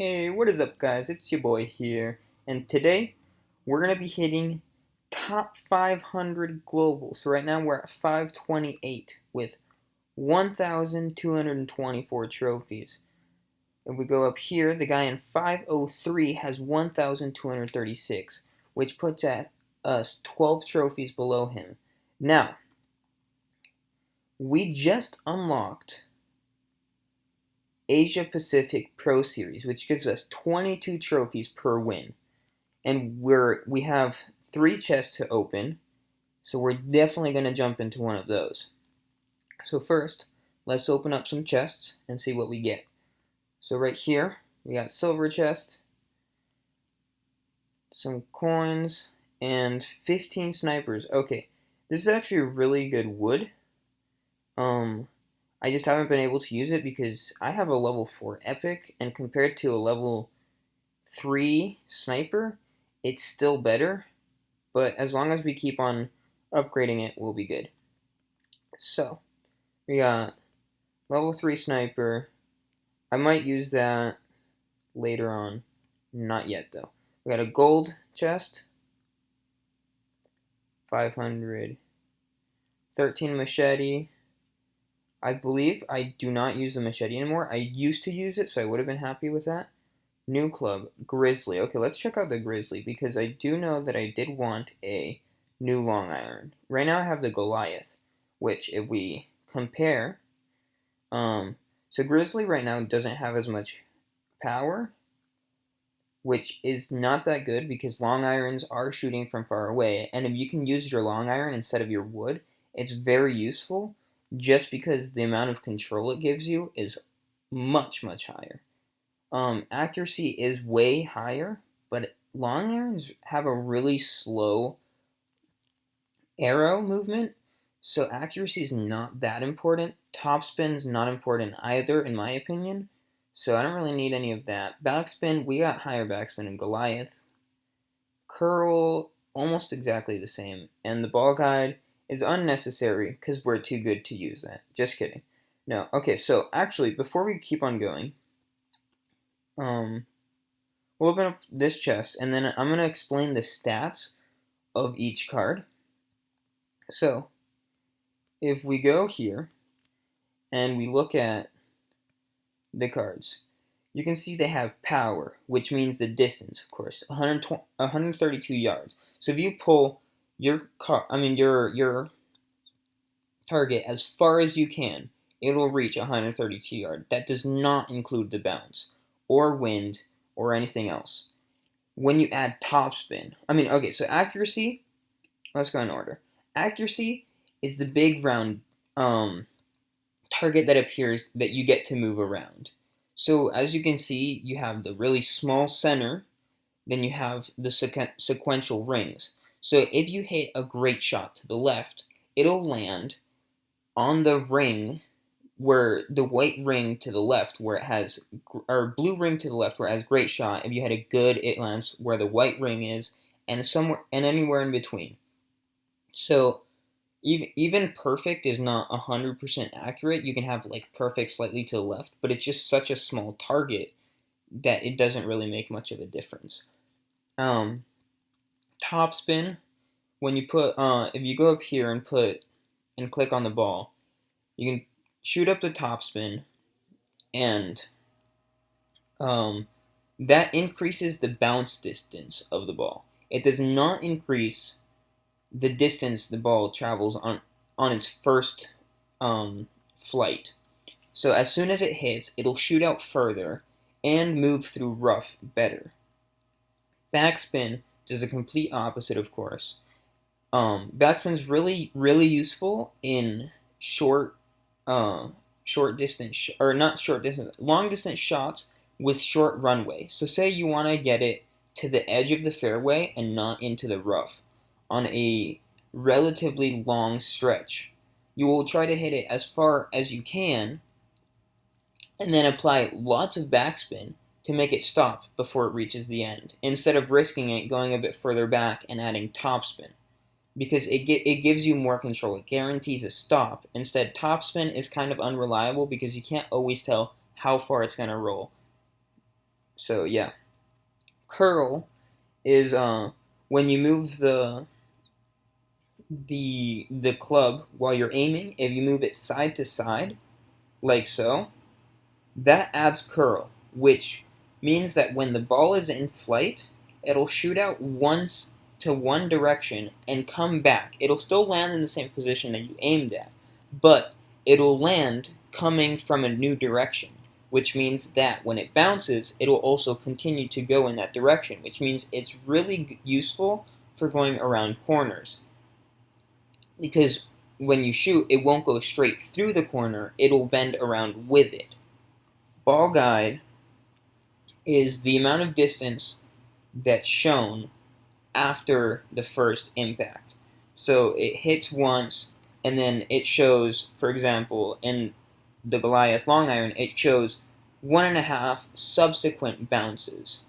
Hey, what is up, guys? It's your boy here, and today we're gonna be hitting top 500 global. So right now we're at 528 with 1,224 trophies. If we go up here, the guy in 503 has 1,236, which puts at us 12 trophies below him. Now, we just unlocked Asia Pacific Pro Series, which gives us 22 trophies per win. And we have 3 chests to open, so we're definitely going to jump into one of those. So first, let's open up some chests and see what we get. So right here, we got silver chest, some coins, and 15 snipers. Okay, this is actually really good wood. I just haven't been able to use it because I have a level 4 epic, and compared to a level 3 sniper, it's still better, but as long as we keep on upgrading it, we'll be good. So, we got level 3 sniper. I might use that later on. Not yet, though. We got a gold chest. 500. 13 machete. I believe I do not use the machete anymore. I used to use it, so I would have been happy with that. New club, Grizzly. Okay, let's check out the Grizzly because I do know that I did want a new long iron. Right now I have the Goliath, which if we compare, so Grizzly right now doesn't have as much power, which is not that good because long irons are shooting from far away, and if you can use your long iron instead of your wood, it's very useful just because the amount of control it gives you is much, much higher. Accuracy is way higher, but long irons have a really slow arrow movement, so accuracy is not that important. Topspin is not important either, in my opinion, so I don't really need any of that. Backspin, we got higher backspin in Goliath. Curl, almost exactly the same, and the ball guide is unnecessary because we're too good to use that. Just kidding. No, okay, so actually, before we keep on going, we'll open up this chest, and then I'm going to explain the stats of each card. So, if we go here, and we look at the cards, you can see they have power, which means the distance, of course, 132 yards. So if you pull your target as far as you can, it will reach 132 yards. That does not include the bounce, or wind, or anything else. When you add topspin, so accuracy, let's go in order. Accuracy is the big round target that appears that you get to move around. So as you can see, you have the really small center, then you have the sequential rings. So if you hit a great shot to the left, it'll land on the ring where the white ring to the left where it has, or blue ring to the left where it has great shot. If you hit a good, it lands where the white ring is, and somewhere and anywhere in between. So even perfect is not 100% accurate. You can have like perfect slightly to the left, but it's just such a small target that it doesn't really make much of a difference. Top spin, when you put if you go up here and click on the ball, you can shoot up the top spin, and that increases the bounce distance of the ball. It does not increase the distance the ball travels on its first flight. So as soon as it hits, it'll shoot out further and move through rough better. Backspin does the complete opposite, of course. Backspin's really, really useful in long distance shots with short runway. So say you want to get it to the edge of the fairway and not into the rough on a relatively long stretch. You will try to hit it as far as you can and then apply lots of backspin to make it stop before it reaches the end, instead of risking it going a bit further back and adding topspin, because it gives you more control. It guarantees a stop. Instead, topspin is kind of unreliable because you can't always tell how far it's going to roll. So yeah, curl is when you move the club while you're aiming. If you move it side to side like so, that adds curl, which means that when the ball is in flight, it'll shoot out once to one direction and come back. It'll still land in the same position that you aimed at, but it'll land coming from a new direction, which means that when it bounces, it'll also continue to go in that direction, which means it's really useful for going around corners. Because when you shoot, it won't go straight through the corner, it'll bend around with it. Ball guide is the amount of distance that's shown after the first impact. So it hits once, and then it shows, for example, in the Goliath long iron, it shows 1.5 subsequent bounces.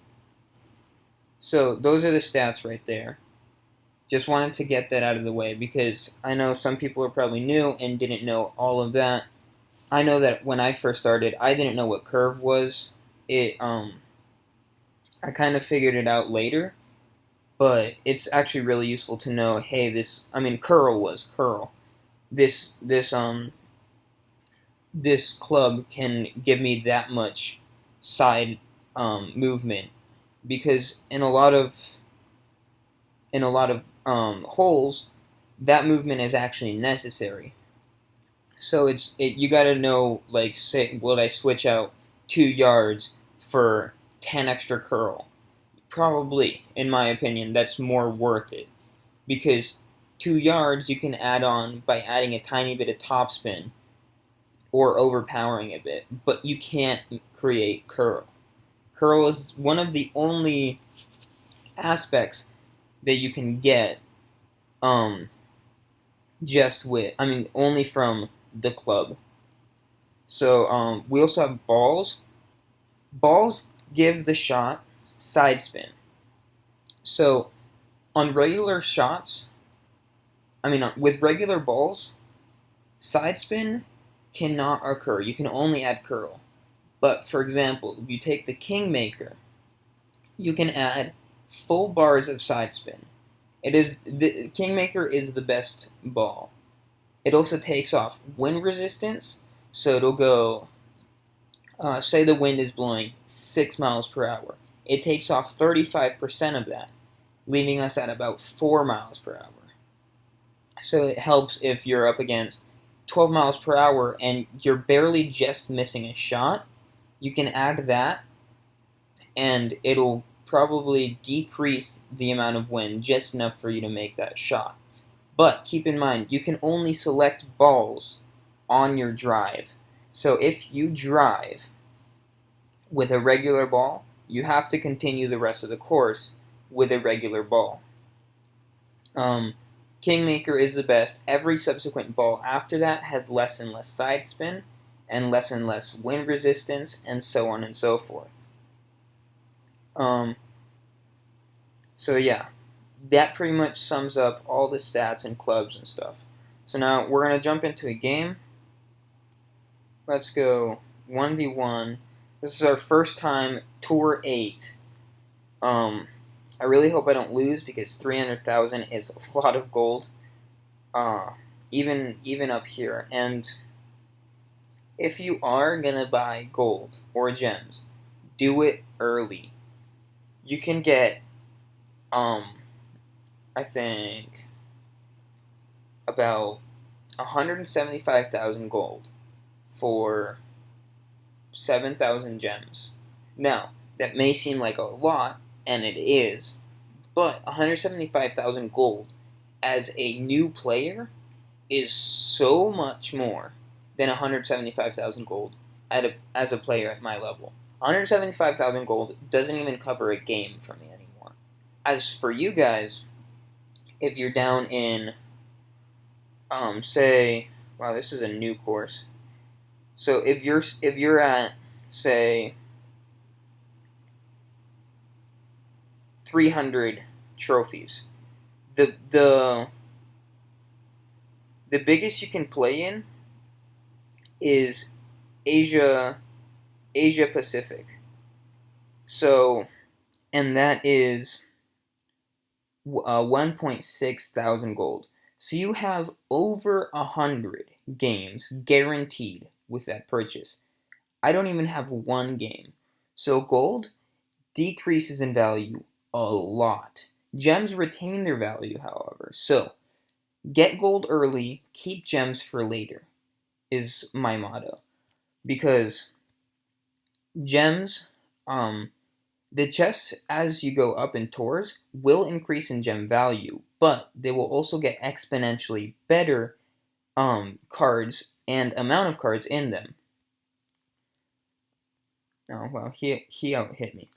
So those are the stats right there. Just wanted to get that out of the way because I know some people are probably new and didn't know all of that. I know that when I first started, I didn't know what curve was. I kind of figured it out later, but it's actually really useful to know. Hey, curl was curl. This club can give me that much side movement because in a lot of holes, that movement is actually necessary. So you got to know, like, say, would I switch out 2 yards for 10 extra curl? Probably, in my opinion, that's more worth it because 2 yards you can add on by adding a tiny bit of topspin or overpowering a bit, but you can't create curl. Curl is one of the only aspects that you can get um, only from the club. So we also have balls. Balls give the shot side spin. So on regular shots, with regular balls, side spin cannot occur. You can only add curl. But for example, if you take the Kingmaker, you can add full bars of side spin. The Kingmaker is the best ball. It also takes off wind resistance, so it'll go. Say the wind is blowing 6 miles per hour. It takes off 35% of that, leaving us at about 4 miles per hour. So it helps if you're up against 12 miles per hour and you're barely just missing a shot. You can add that, and it'll probably decrease the amount of wind just enough for you to make that shot. But keep in mind, you can only select balls on your drive. So if you drive with a regular ball, you have to continue the rest of the course with a regular ball. Kingmaker is the best. Every subsequent ball after that has less and less side spin and less wind resistance, and so on and so forth. So yeah, that pretty much sums up all the stats and clubs and stuff. So now we're going to jump into a game. Let's go 1v1. This is our first time Tour 8. I really hope I don't lose because 300,000 is a lot of gold. Even up here. And if you are going to buy gold or gems, do it early. You can get, I think, about 175,000 gold for 7,000 gems. Now, that may seem like a lot, and it is, but 175,000 gold as a new player is so much more than 175,000 gold as a player at my level. 175,000 gold doesn't even cover a game for me anymore. As for you guys, if you're down in, say, wow, this is a new course. So if you're at, say, 300 trophies, the biggest you can play in is Asia Pacific. So, and that is 1.6 thousand gold. So you have over 100 games guaranteed with that purchase. I don't even have one game. So gold decreases in value a lot. Gems retain their value, however. So get gold early, keep gems for later, is my motto. Because gems, the chests as you go up in tours will increase in gem value, but they will also get exponentially better cards and amount of cards in them. Oh well, he out hit me.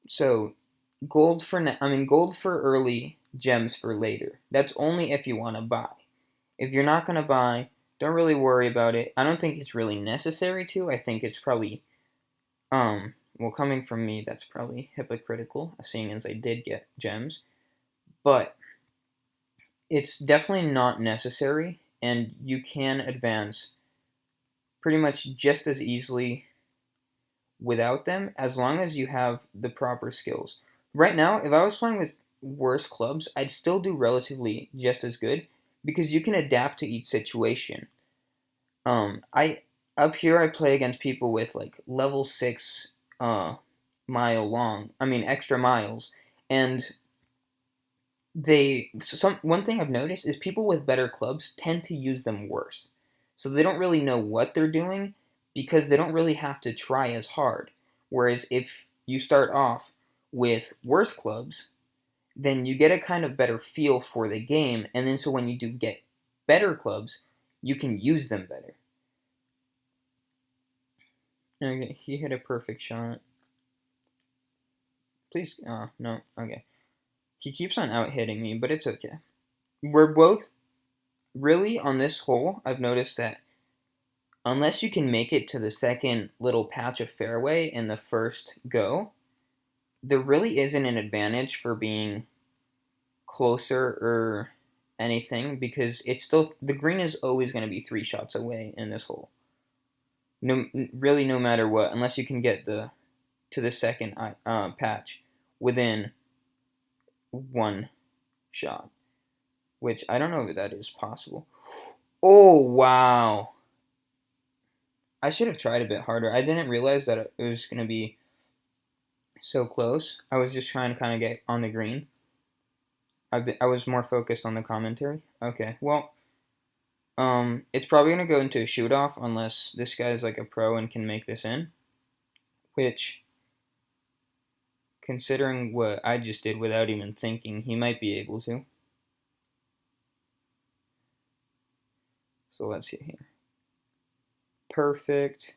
So gold for early, gems for later. That's only if you want to buy. If you're not going to buy, don't really worry about it. I don't think it's really necessary to. I think it's probably well, coming from me, that's probably hypocritical, seeing as I did get gems. But it's definitely not necessary, and you can advance pretty much just as easily without them as long as you have the proper skills. Right now, if I was playing with worse clubs, I'd still do relatively just as good because you can adapt to each situation. I up here I play against people with like level 6 mile long. I mean extra miles, and they some one thing I've noticed is people with better clubs tend to use them worse. So they don't really know what they're doing because they don't really have to try as hard. Whereas if you start off with worse clubs, then you get a kind of better feel for the game, and then so when you do get better clubs, you can use them better. Okay, he hit a perfect shot. Please, no, okay. He keeps on out hitting me, but it's okay. We're both really on this hole. I've noticed that unless you can make it to the second little patch of fairway in the first go, there really isn't an advantage for being closer or anything because it's still the green is always going to be 3 shots away in this hole. No, really, no matter what, unless you can get the to the second patch within 1 shot, which I don't know if that is possible. Oh wow! I should have tried a bit harder. I didn't realize that it was going to be so close. I was just trying to kind of get on the green. I was more focused on the commentary. Okay, well, it's probably going to go into a shoot off unless this guy's like a pro and can make this in. Which, considering what I just did without even thinking, he might be able to. So let's see here. Perfect.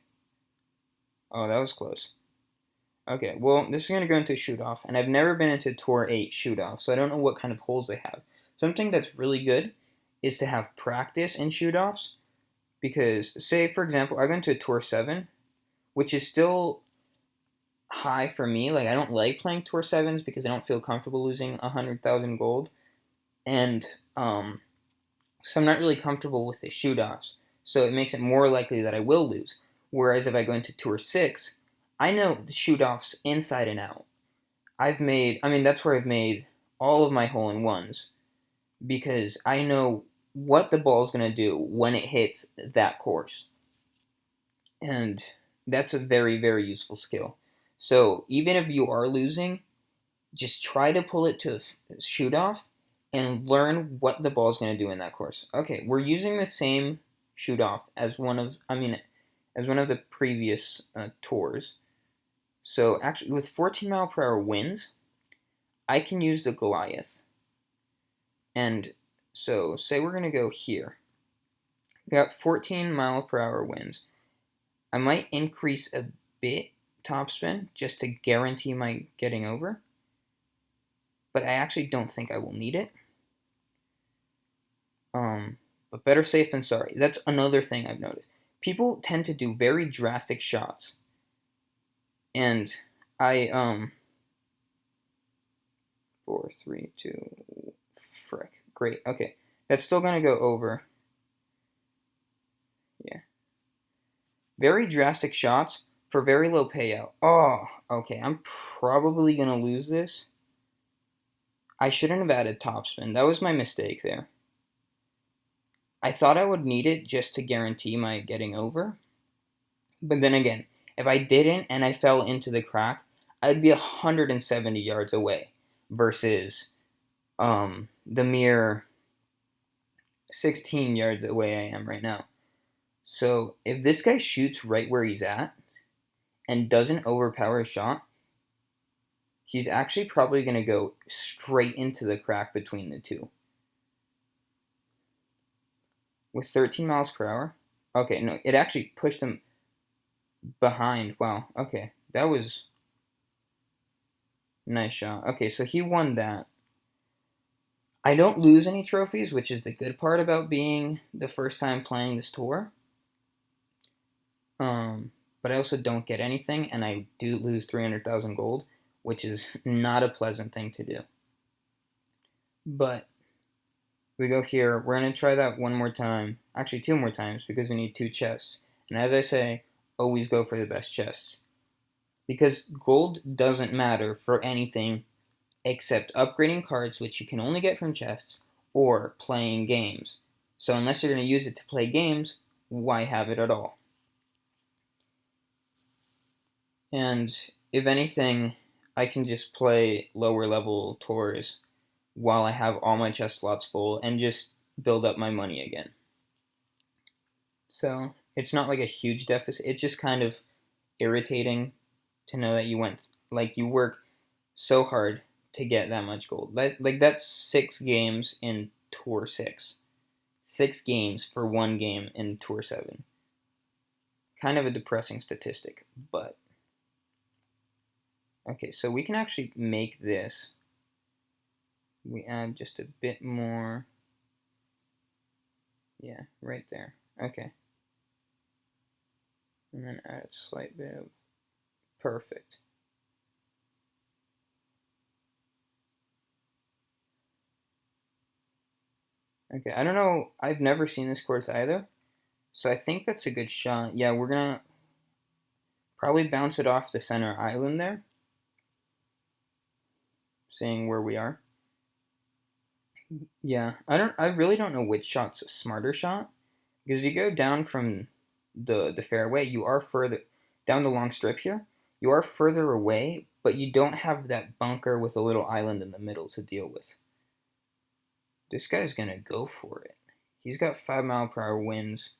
Oh, that was close. Okay, well, this is going to go into shoot off, and I've never been into Tour 8 shoot off, so I don't know what kind of holes they have. Something that's really good is to have practice in shoot offs, because, say, for example, I go into a Tour 7, which is still high for me. Like, I don't like playing Tour 7s because I don't feel comfortable losing 100,000 gold, and so I'm not really comfortable with the shoot offs, so it makes it more likely that I will lose. Whereas if I go into Tour 6, I know the shoot offs inside and out. That's where I've made all of my hole in ones because I know what the ball is going to do when it hits that course. And that's a very, very useful skill. So even if you are losing, just try to pull it to a shoot off and learn what the ball is going to do in that course. Okay, we're using the same shoot off as as one of the previous tours. So actually, with 14 mile per hour winds, I can use the Goliath. And so, say we're going to go here. We got 14 mile per hour winds. I might increase a bit topspin just to guarantee my getting over. But I actually don't think I will need it. But better safe than sorry. That's another thing I've noticed. People tend to do very drastic shots. And I 4, 3, 2, frick. Great. Okay. That's still going to go over. Yeah. Very drastic shots for very low payout. Oh, okay. I'm probably going to lose this. I shouldn't have added topspin. That was my mistake there. I thought I would need it just to guarantee my getting over. But then again, if I didn't and I fell into the crack, I'd be 170 yards away versus the mere 16 yards away I am right now. So if this guy shoots right where he's at and doesn't overpower his shot, he's actually probably going to go straight into the crack between the two. With 13 miles per hour? Okay, no, it actually pushed him behind. Wow, okay. That was a nice shot. Okay, so he won that. I don't lose any trophies, which is the good part about being the first time playing this tour. But I also don't get anything, and I do lose 300,000 gold, which is not a pleasant thing to do. But we go here. We're going to try that one more time. Actually, 2 more times, because we need 2 chests. And as I say, always go for the best chests. Because gold doesn't matter for anything except upgrading cards, which you can only get from chests, or playing games. So unless you're going to use it to play games, why have it at all? And if anything, I can just play lower level tours while I have all my chest slots full and just build up my money again. So it's not like a huge deficit. It's just kind of irritating to know that you work so hard to get that much gold. Like that's 6 games in Tour 6. 6 games for 1 game in Tour 7. Kind of a depressing statistic, but okay, so we can actually make this. We add just a bit more. Yeah, right there. Okay. And then add a slight bit of perfect. Okay, I don't know. I've never seen this course either. So I think that's a good shot. Yeah, we're going to probably bounce it off the center island there. Seeing where we are. Yeah, I really don't know which shot's a smarter shot. Because if you go down from the fairway, you are further down the long strip here. You are further away, but you don't have that bunker with a little island in the middle to deal with. This guy's gonna go for it. He's got 5-mile-per-hour winds.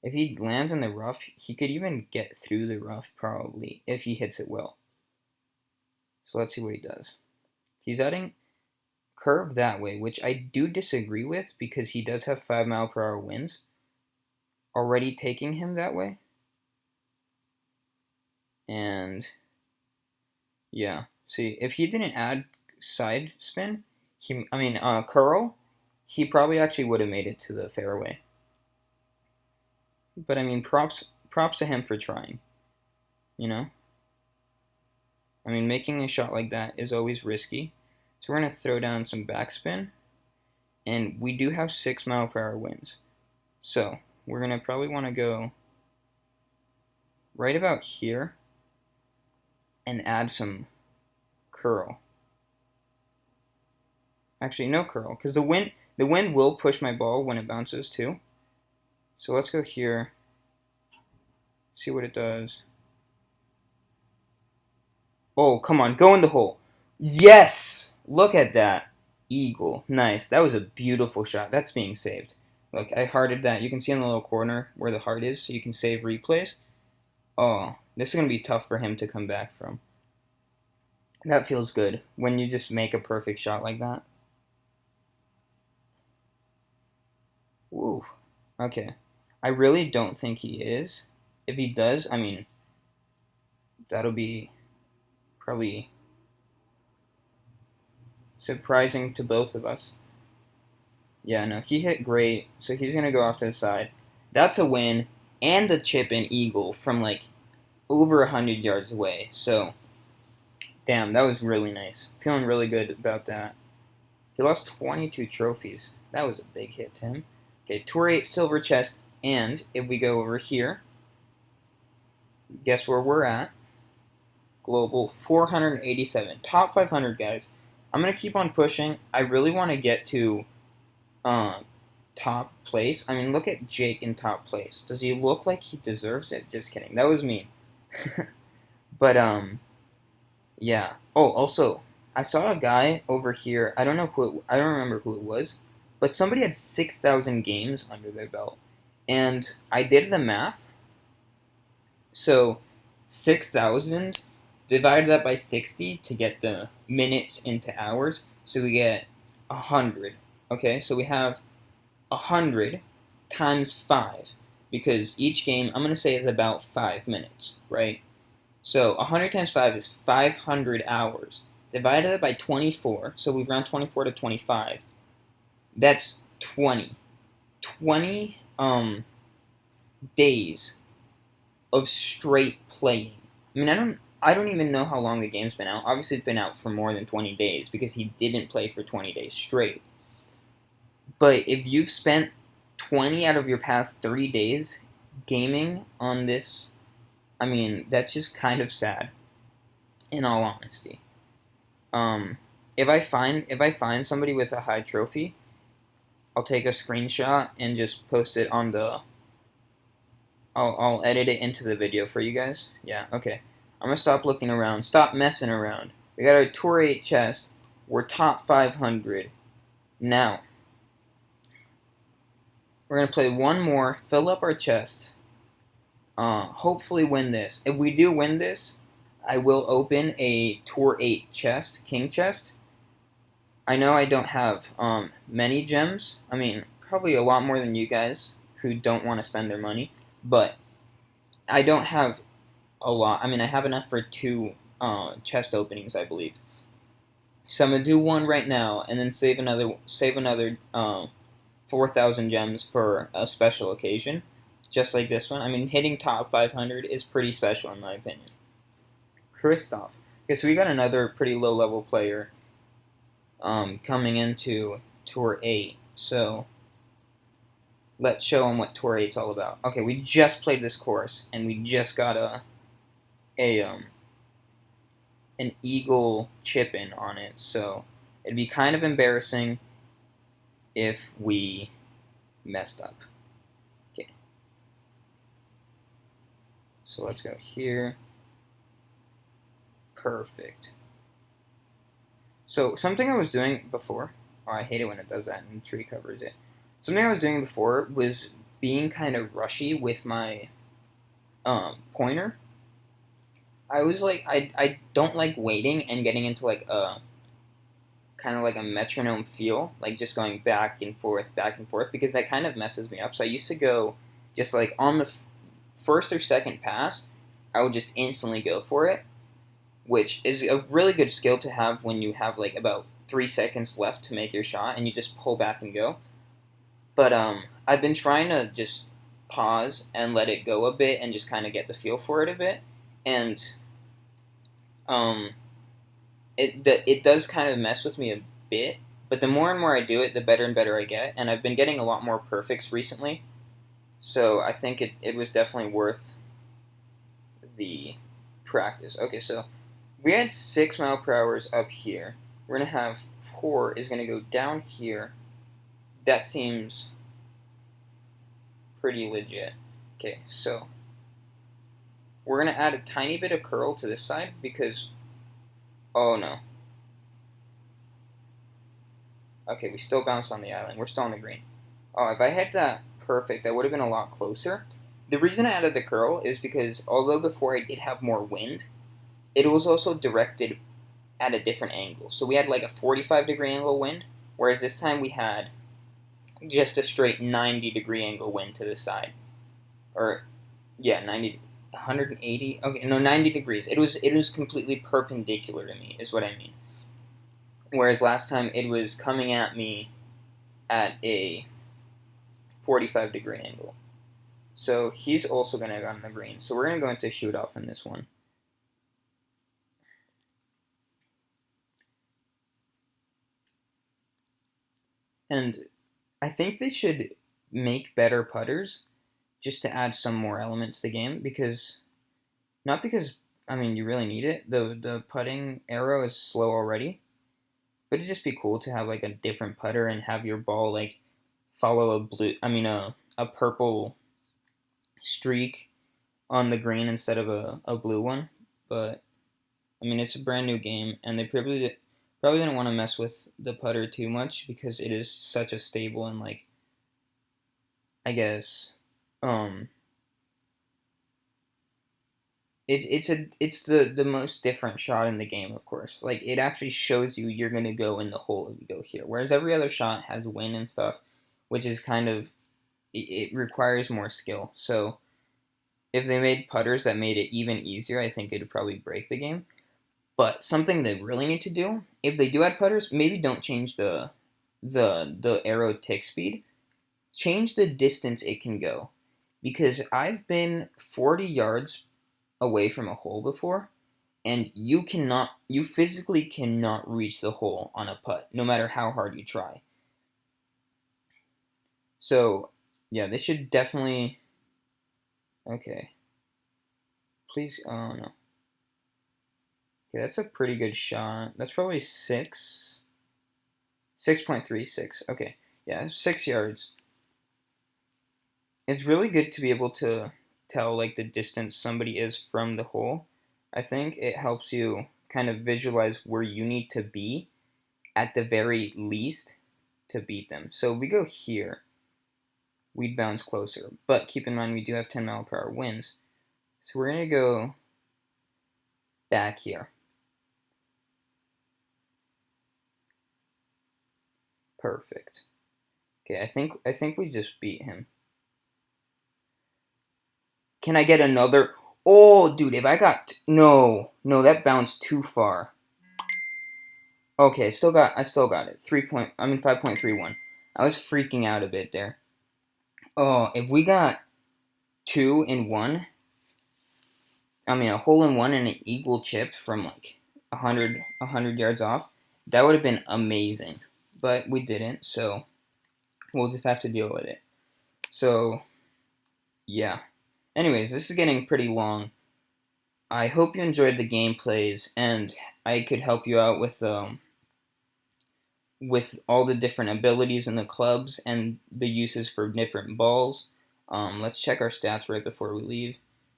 If he lands in the rough, he could even get through the rough probably if he hits it well. So let's see what he does. He's adding curve that way, which I do disagree with because he does have 5-mile-per-hour winds already taking him that way. And yeah, see, if he didn't add side spin, curl, he probably actually would have made it to the fairway. But I mean, props to him for trying. You know? I mean, making a shot like that is always risky. So we're going to throw down some backspin. And we do have 6-mile-per-hour winds. So we're going to probably want to go right about here and add some curl. Actually, no curl, because the wind will push my ball when it bounces too. So let's go here, see what it does. Oh, come on, go in the hole. Yes! Look at that. Eagle. Nice. That was a beautiful shot. That's being saved. Look, I hearted that. You can see in the little corner where the heart is, so you can save replays. Oh, this is going to be tough for him to come back from. That feels good when you just make a perfect shot like that. Woo. Okay. I really don't think he is. If he does, I mean, that'll be probably surprising to both of us. Yeah, no, he hit great, so he's going to go off to the side. That's a win, and the chip-in eagle from, like, over 100 yards away. So, damn, that was really nice. Feeling really good about that. He lost 22 trophies. That was a big hit to him. Okay, Tour 8 silver chest, and if we go over here, Guess where we're at? Global 487. Top 500, guys. I'm going to keep on pushing. I really want to get to uh, top place. I mean, look at Jake in top place. Does he look like he deserves it? Just kidding. That was mean. But, yeah. Oh, also, I saw a guy over here. I don't remember who it was, but somebody had 6,000 games under their belt. And I did the math. So 6,000, divided that by 60 to get the minutes into hours. So we get 100. Okay, so we have 100 times 5 because each game, I'm going to say, is about 5 minutes, right? So 100 times 5 is 500 hours. Divided that by 24, so we've round 24 to 25. That's 20. 20 days of straight playing. I mean, I don't even know how long the game's been out. Obviously, it's been out for more than 20 days because he didn't play for 20 days straight. But if you've spent 20 out of your past 30 days gaming on this, I mean, that's just kind of sad, in all honesty. Um, if I find somebody with a high trophy, I'll take a screenshot and just post it on the. I'll edit it into the video for you guys. Yeah, okay. I'm gonna stop looking around. Stop messing around. We got our Tour 8 chest. We're top 500. Now, we're gonna play one more, fill up our chest. Hopefully win this. If we do win this, I will open a Tour 8 chest, King chest. I know I don't have many gems. I mean, probably a lot more than you guys who don't want to spend their money. But I don't have a lot. I mean, I have enough for 2 chest openings, I believe. So I'm gonna do one right now, and then save another 4,000 gems for a special occasion, just like this one. I mean, hitting top 500 is pretty special in my opinion. Kristoff. Okay, so we got another pretty low level player coming into Tour 8. So let's show him what Tour 8's all about. Okay, we just played this course, and we just got a an eagle chip in on it. So it'd be kind of embarrassing if we messed up. Okay. So let's go here. Perfect. So something I was doing before, oh, I hate it when it does that and the tree covers it. Something I was doing before was being kind of rushy with my pointer. I was like, I don't like waiting and getting into like a kind of like a metronome feel, like just going back and forth, because that kind of messes me up. So I used to go just like on the first or second pass, I would just instantly go for it, which is a really good skill to have when you have like about 3 seconds left to make your shot and you just pull back and go. But I've been trying to just pause and let it go a bit and just kind of get the feel for it a bit, and um, it does kind of mess with me a bit. But the more and more I do it, the better and better I get, and I've been getting a lot more perfects recently. So I think it was definitely worth the practice. Okay, so we had 6 mph up here. We're gonna have 4 is gonna go down here. That seems pretty legit. Okay, so we're gonna add a tiny bit of curl to this side because, oh no. Okay, we still bounced on the island. We're still on the green. Oh, if I had that perfect, I would have been a lot closer. The reason I added the curl is because although before I did have more wind, it was also directed at a different angle. So we had like a 45-degree angle wind, whereas this time we had just a straight 90-degree angle wind to the side. Or, yeah, 90, 180, okay, no, 90 degrees. It was completely perpendicular to me, is what I mean. Whereas last time it was coming at me at a 45-degree angle. So he's also going to go on the green. So we're going to go into shoot off in this one. And I think they should make better putters just to add some more elements to the game, because Not because I mean you really need it. The putting arrow is slow already, but it'd just be cool to have like a different putter and have your ball like follow a blue. I mean a purple streak on the green instead of a blue one. But I mean it's a brand new game, and they probably didn't want to mess with the putter too much because it is such a stable and like I guess um it's the most different shot in the game, of course. Like it actually shows you you're gonna go in the hole if you go here. Whereas every other shot has wind and stuff, which is kind of it requires more skill. So if they made putters that made it even easier, I think it'd probably break the game. But something they really need to do, if they do add putters, maybe don't change the arrow tick speed. Change the distance it can go. Because I've been 40 yards away from a hole before, and you physically cannot reach the hole on a putt, no matter how hard you try. So, yeah, they should definitely. Okay, please. Oh no. Okay, that's a pretty good shot. That's probably 6.36. Okay, yeah, 6 yards. It's really good to be able to tell like the distance somebody is from the hole. I think it helps you kind of visualize where you need to be at the very least to beat them. So if we go here, we'd bounce closer. But keep in mind we do have 10 mile per hour winds. So we're gonna go back here. Perfect. Okay, I think we just beat him. Can I get another? Oh, dude, if I got no, that bounced too far. Okay, I still got it. 5.31. I was freaking out a bit there. Oh, if we got two in one, I mean a hole in one and an eagle chip from like 100 yards off, that would have been amazing. But we didn't, so we'll just have to deal with it. So yeah. Anyways, this is getting pretty long. I hope you enjoyed the gameplays and I could help you out with all the different abilities in the clubs and the uses for different balls. Let's check our stats right before we leave.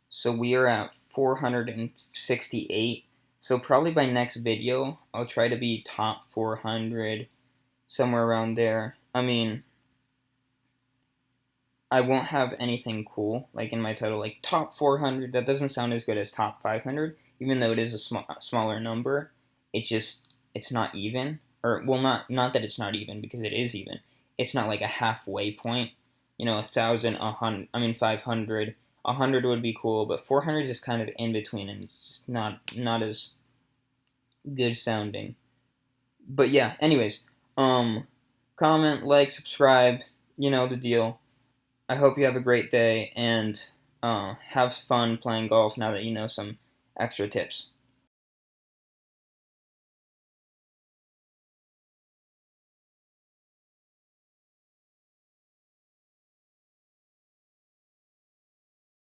So we are at 468. So probably by next video, I'll try to be top 400, somewhere around there. I mean, I won't have anything cool like in my title, like top 400. That doesn't sound as good as top 500, even though it is a smaller number. It's not even, or well, not that it's not even because it is even. It's not like a halfway point. 1,000, 100. I mean, 500. 100 would be cool, but 400 is kind of in between, and it's just not as good sounding. But yeah, anyways, um, comment, like, subscribe. You know the deal. I hope you have a great day and have fun playing golf now that you know some extra tips.